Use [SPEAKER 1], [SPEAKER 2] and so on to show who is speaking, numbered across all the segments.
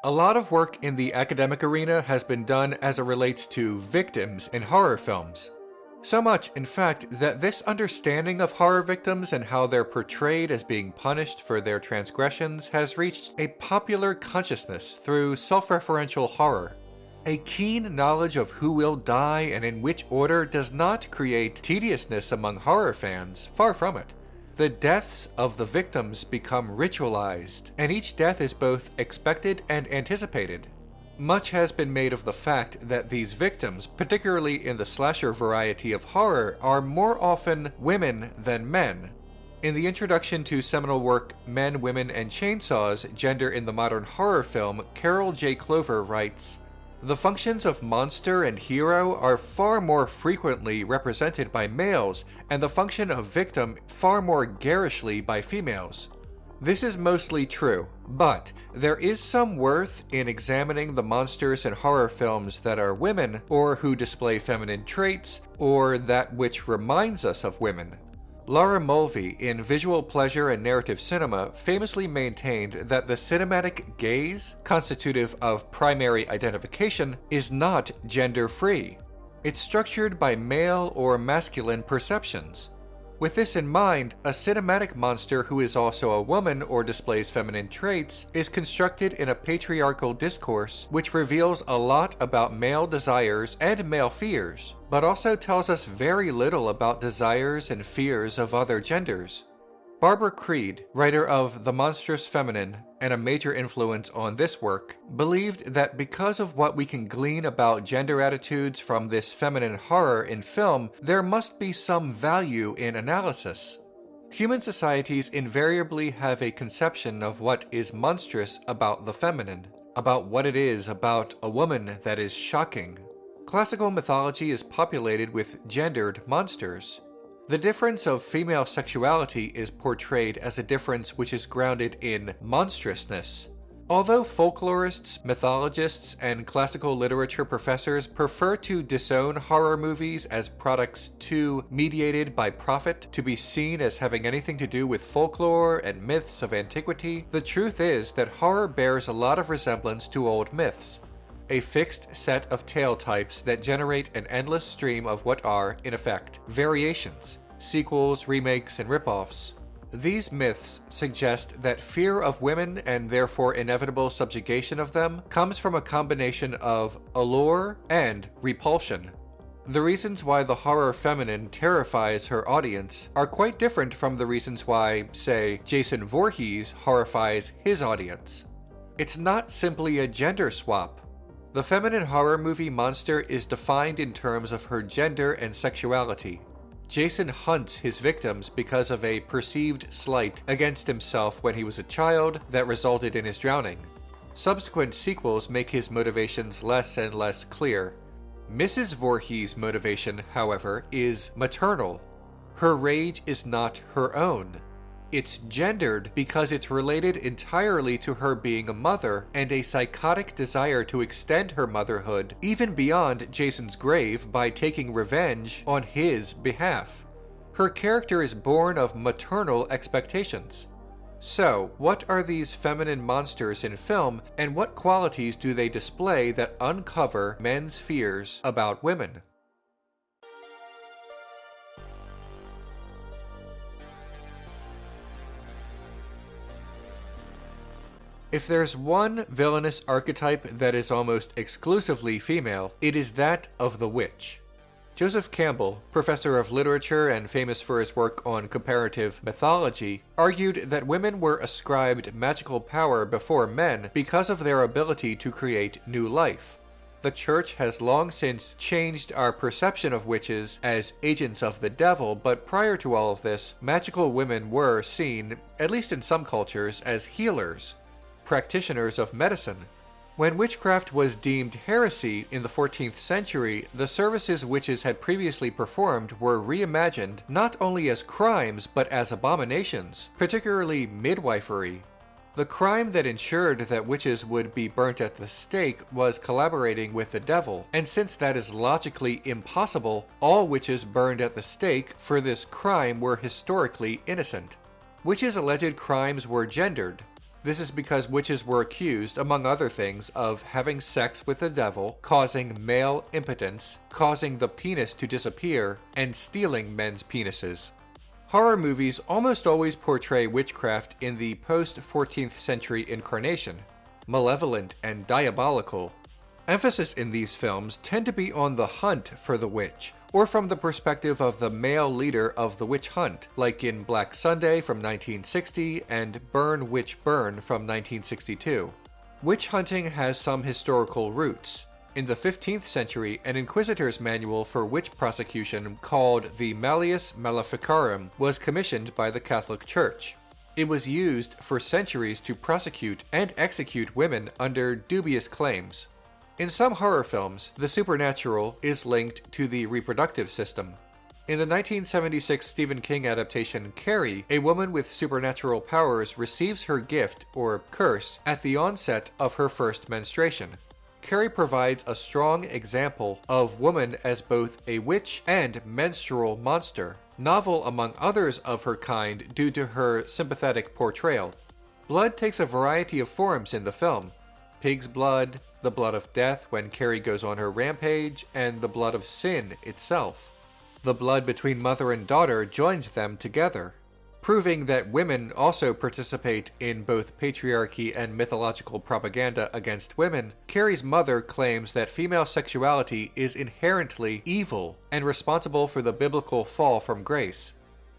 [SPEAKER 1] A lot of work in the academic arena has been done as it relates to victims in horror films. So much, in fact, that this understanding of horror victims and how they're portrayed as being punished for their transgressions has reached a popular consciousness through self-referential horror. A keen knowledge of who will die and in which order does not create tediousness among horror fans, far from it. The deaths of the victims become ritualized, and each death is both expected and anticipated. Much has been made of the fact that these victims, particularly in the slasher variety of horror, are more often women than men. In the introduction to seminal work Men, Women, and Chainsaws, Gender in the Modern Horror Film, Carol J. Clover writes, "The functions of monster and hero are far more frequently represented by males, and the function of victim far more garishly by females. This is mostly true, but there is some worth in examining the monsters in horror films that are women, or who display feminine traits, or that which reminds us of women." Laura Mulvey, in Visual Pleasure and Narrative Cinema, famously maintained that the cinematic gaze, constitutive of primary identification, is not gender-free. It's structured by male or masculine perceptions. With this in mind, a cinematic monster who is also a woman or displays feminine traits is constructed in a patriarchal discourse which reveals a lot about male desires and male fears, but also tells us very little about desires and fears of other genders. Barbara Creed, writer of The Monstrous-Feminine, and a major influence on this work, believed that because of what we can glean about gender attitudes from this feminine horror in film, there must be some value in analysis. Human societies invariably have a conception of what is monstrous about the feminine, about what it is about a woman that is shocking. Classical mythology is populated with gendered monsters. The difference of female sexuality is portrayed as a difference which is grounded in monstrousness. Although folklorists, mythologists, and classical literature professors prefer to disown horror movies as products too mediated by profit to be seen as having anything to do with folklore and myths of antiquity, the truth is that horror bears a lot of resemblance to old myths. A fixed set of tale types that generate an endless stream of what are, in effect, variations, sequels, remakes, and ripoffs. These myths suggest that fear of women and therefore inevitable subjugation of them comes from a combination of allure and repulsion. The reasons why the horror feminine terrifies her audience are quite different from the reasons why, say, Jason Voorhees horrifies his audience. It's not simply a gender swap. The feminine horror movie monster is defined in terms of her gender and sexuality. Jason hunts his victims because of a perceived slight against himself when he was a child that resulted in his drowning. Subsequent sequels make his motivations less and less clear. Mrs. Voorhees' motivation, however, is maternal. Her rage is not her own. It's gendered because it's related entirely to her being a mother and a psychotic desire to extend her motherhood even beyond Jason's grave by taking revenge on his behalf. Her character is born of maternal expectations. So, what are these feminine monsters in film, and what qualities do they display that uncover men's fears about women? If there's one villainous archetype that is almost exclusively female, it is that of the witch. Joseph Campbell, professor of literature and famous for his work on comparative mythology, argued that women were ascribed magical power before men because of their ability to create new life. The church has long since changed our perception of witches as agents of the devil, but prior to all of this, magical women were seen, at least in some cultures, as healers, practitioners of medicine. When witchcraft was deemed heresy in the 14th century, the services witches had previously performed were reimagined not only as crimes but as abominations, particularly midwifery. The crime that ensured that witches would be burnt at the stake was collaborating with the devil, and since that is logically impossible, all witches burned at the stake for this crime were historically innocent. Witches' alleged crimes were gendered. This is because witches were accused, among other things, of having sex with the devil, causing male impotence, causing the penis to disappear, and stealing men's penises. Horror movies almost always portray witchcraft in the post-14th century incarnation, malevolent and diabolical. Emphasis in these films tend to be on the hunt for the witch, or from the perspective of the male leader of the witch hunt, like in Black Sunday from 1960 and Burn Witch Burn from 1962. Witch hunting has some historical roots. In the 15th century, an inquisitor's manual for witch prosecution called the Malleus Maleficarum was commissioned by the Catholic Church. It was used for centuries to prosecute and execute women under dubious claims. In some horror films, the supernatural is linked to the reproductive system. In the 1976 Stephen King adaptation Carrie, a woman with supernatural powers receives her gift, or curse, at the onset of her first menstruation. Carrie provides a strong example of woman as both a witch and menstrual monster, novel among others of her kind due to her sympathetic portrayal. Blood takes a variety of forms in the film: pig's blood, the blood of death when Carrie goes on her rampage, and the blood of sin itself. The blood between mother and daughter joins them together, proving that women also participate in both patriarchy and mythological propaganda against women. Carrie's mother claims that female sexuality is inherently evil and responsible for the biblical fall from grace.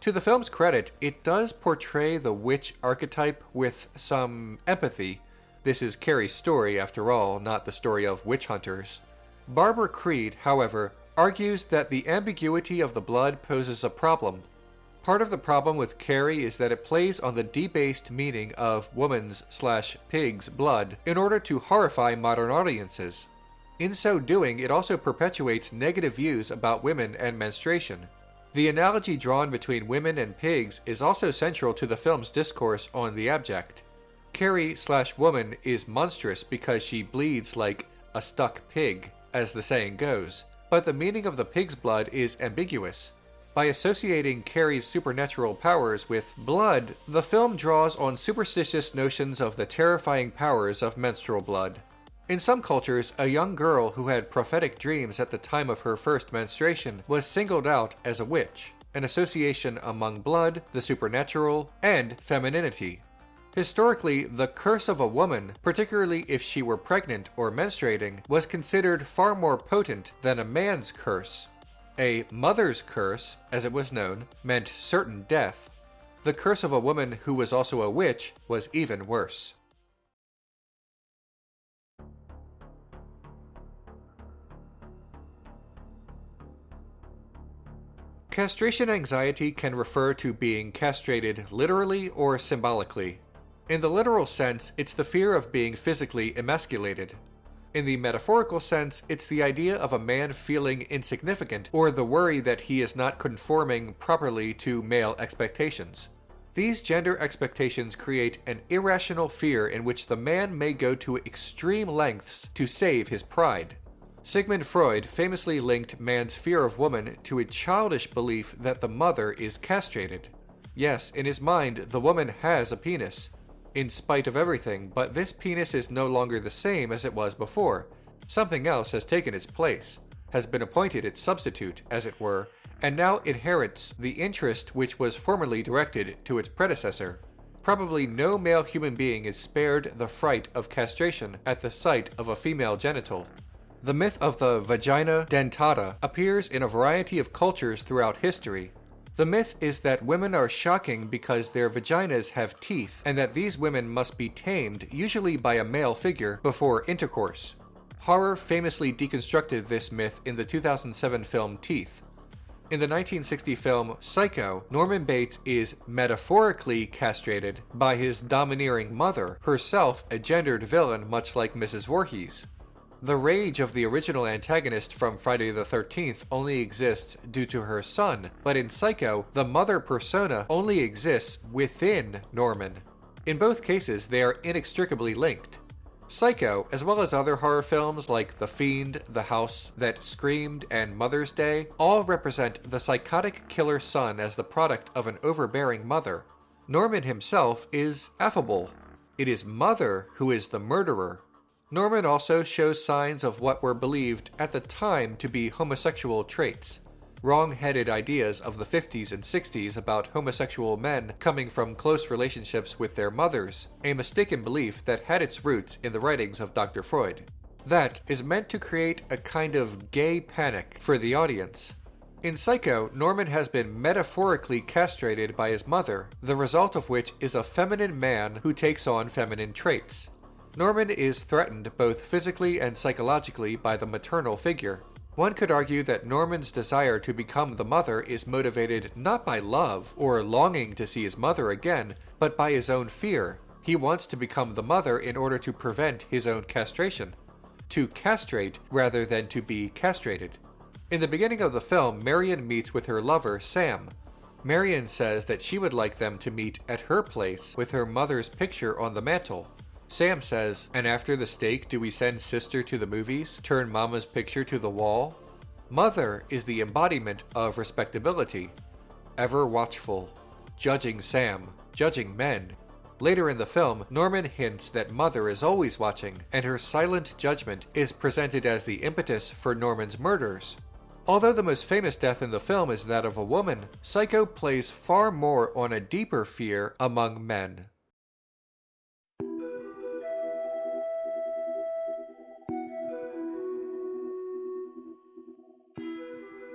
[SPEAKER 1] To the film's credit, it does portray the witch archetype with some empathy. This is Carrie's story, after all, not the story of witch hunters. Barbara Creed, however, argues that the ambiguity of the blood poses a problem. Part of the problem with Carrie is that it plays on the debased meaning of woman's/pig's blood in order to horrify modern audiences. In so doing, it also perpetuates negative views about women and menstruation. The analogy drawn between women and pigs is also central to the film's discourse on the abject. Carrie/woman is monstrous because she bleeds like a stuck pig, as the saying goes, but the meaning of the pig's blood is ambiguous. By associating Carrie's supernatural powers with blood, the film draws on superstitious notions of the terrifying powers of menstrual blood. In some cultures, a young girl who had prophetic dreams at the time of her first menstruation was singled out as a witch, an association among blood, the supernatural, and femininity. Historically, the curse of a woman, particularly if she were pregnant or menstruating, was considered far more potent than a man's curse. A mother's curse, as it was known, meant certain death. The curse of a woman who was also a witch was even worse. Castration anxiety can refer to being castrated literally or symbolically. In the literal sense, it's the fear of being physically emasculated. In the metaphorical sense, it's the idea of a man feeling insignificant or the worry that he is not conforming properly to male expectations. These gender expectations create an irrational fear in which the man may go to extreme lengths to save his pride. Sigmund Freud famously linked man's fear of woman to a childish belief that the mother is castrated. Yes, in his mind, the woman has a penis, in spite of everything, but this penis is no longer the same as it was before. Something else has taken its place, has been appointed its substitute, as it were, and now inherits the interest which was formerly directed to its predecessor. Probably no male human being is spared the fright of castration at the sight of a female genital. The myth of the vagina dentata appears in a variety of cultures throughout history. The myth is that women are shocking because their vaginas have teeth, and that these women must be tamed, usually by a male figure, before intercourse. Horror famously deconstructed this myth in the 2007 film Teeth. In the 1960 film Psycho, Norman Bates is metaphorically castrated by his domineering mother, herself a gendered villain much like Mrs. Voorhees. The rage of the original antagonist from Friday the 13th only exists due to her son, but in Psycho, the mother persona only exists within Norman. In both cases, they are inextricably linked. Psycho, as well as other horror films like The Fiend, The House That Screamed, and Mother's Day, all represent the psychotic killer son as the product of an overbearing mother. Norman himself is affable. It is Mother who is the murderer. Norman also shows signs of what were believed at the time to be homosexual traits. Wrong-headed ideas of the 50s and 60s about homosexual men coming from close relationships with their mothers, a mistaken belief that had its roots in the writings of Dr. Freud. That is meant to create a kind of gay panic for the audience. In Psycho, Norman has been metaphorically castrated by his mother, the result of which is a feminine man who takes on feminine traits. Norman is threatened both physically and psychologically by the maternal figure. One could argue that Norman's desire to become the mother is motivated not by love or longing to see his mother again, but by his own fear. He wants to become the mother in order to prevent his own castration. To castrate rather than to be castrated. In the beginning of the film, Marion meets with her lover, Sam. Marion says that she would like them to meet at her place with her mother's picture on the mantle. Sam says, "And after the steak, do we send sister to the movies, turn mama's picture to the wall?" Mother is the embodiment of respectability. Ever watchful. Judging Sam. Judging men. Later in the film, Norman hints that Mother is always watching, and her silent judgment is presented as the impetus for Norman's murders. Although the most famous death in the film is that of a woman, Psycho plays far more on a deeper fear among men.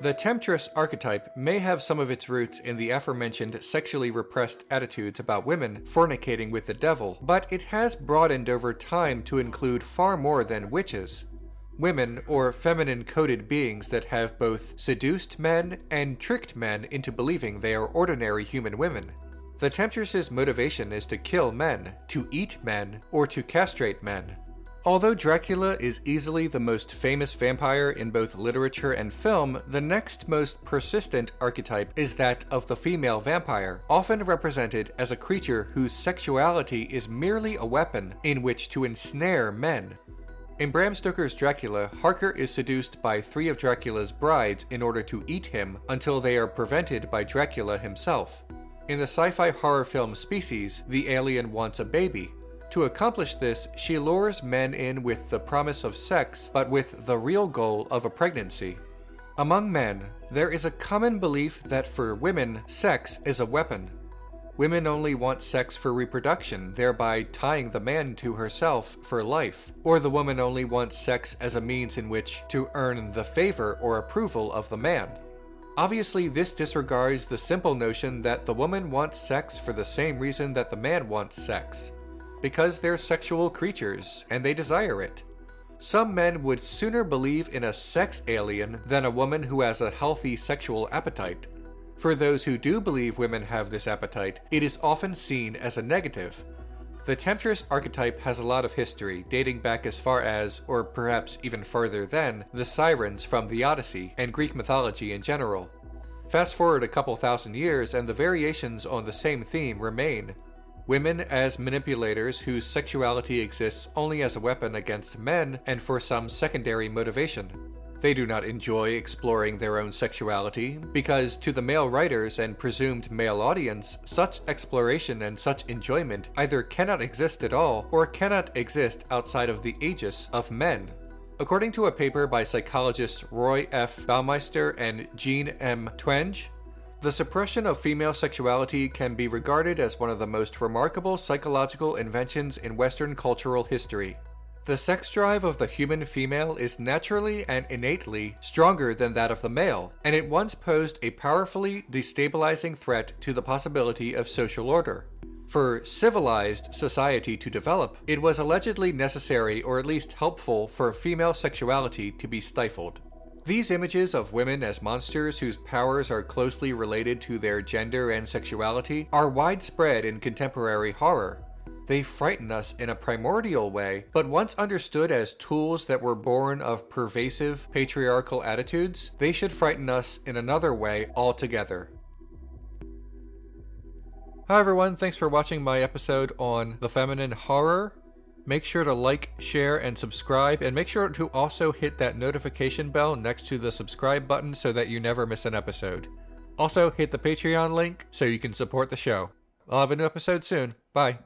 [SPEAKER 1] The temptress archetype may have some of its roots in the aforementioned sexually repressed attitudes about women fornicating with the devil, but it has broadened over time to include far more than witches. Women, or feminine-coded beings that have both seduced men and tricked men into believing they are ordinary human women. The temptress's motivation is to kill men, to eat men, or to castrate men. Although Dracula is easily the most famous vampire in both literature and film, the next most persistent archetype is that of the female vampire, often represented as a creature whose sexuality is merely a weapon in which to ensnare men. In Bram Stoker's Dracula, Harker is seduced by 3 of Dracula's brides in order to eat him until they are prevented by Dracula himself. In the sci-fi horror film Species, the alien wants a baby. To accomplish this, she lures men in with the promise of sex, but with the real goal of a pregnancy. Among men, there is a common belief that for women, sex is a weapon. Women only want sex for reproduction, thereby tying the man to herself for life. Or the woman only wants sex as a means in which to earn the favor or approval of the man. Obviously, this disregards the simple notion that the woman wants sex for the same reason that the man wants sex. Because they're sexual creatures, and they desire it. Some men would sooner believe in a sex alien than a woman who has a healthy sexual appetite. For those who do believe women have this appetite, it is often seen as a negative. The temptress archetype has a lot of history, dating back as far as, or perhaps even further than, the sirens from the Odyssey and Greek mythology in general. Fast forward a couple thousand years and the variations on the same theme remain. Women as manipulators whose sexuality exists only as a weapon against men and for some secondary motivation. They do not enjoy exploring their own sexuality, because to the male writers and presumed male audience, such exploration and such enjoyment either cannot exist at all or cannot exist outside of the aegis of men. According to a paper by psychologists Roy F. Baumeister and Jean M. Twenge, the suppression of female sexuality can be regarded as one of the most remarkable psychological inventions in Western cultural history. The sex drive of the human female is naturally and innately stronger than that of the male, and it once posed a powerfully destabilizing threat to the possibility of social order. For civilized society to develop, it was allegedly necessary or at least helpful for female sexuality to be stifled. These images of women as monsters whose powers are closely related to their gender and sexuality are widespread in contemporary horror. They frighten us in a primordial way, but once understood as tools that were born of pervasive patriarchal attitudes, they should frighten us in another way altogether. Hi everyone, thanks for watching my episode on the feminine horror. Make sure to like, share, and subscribe, and make sure to also hit that notification bell next to the subscribe button so that you never miss an episode. Also, hit the Patreon link so you can support the show. I'll have a new episode soon. Bye.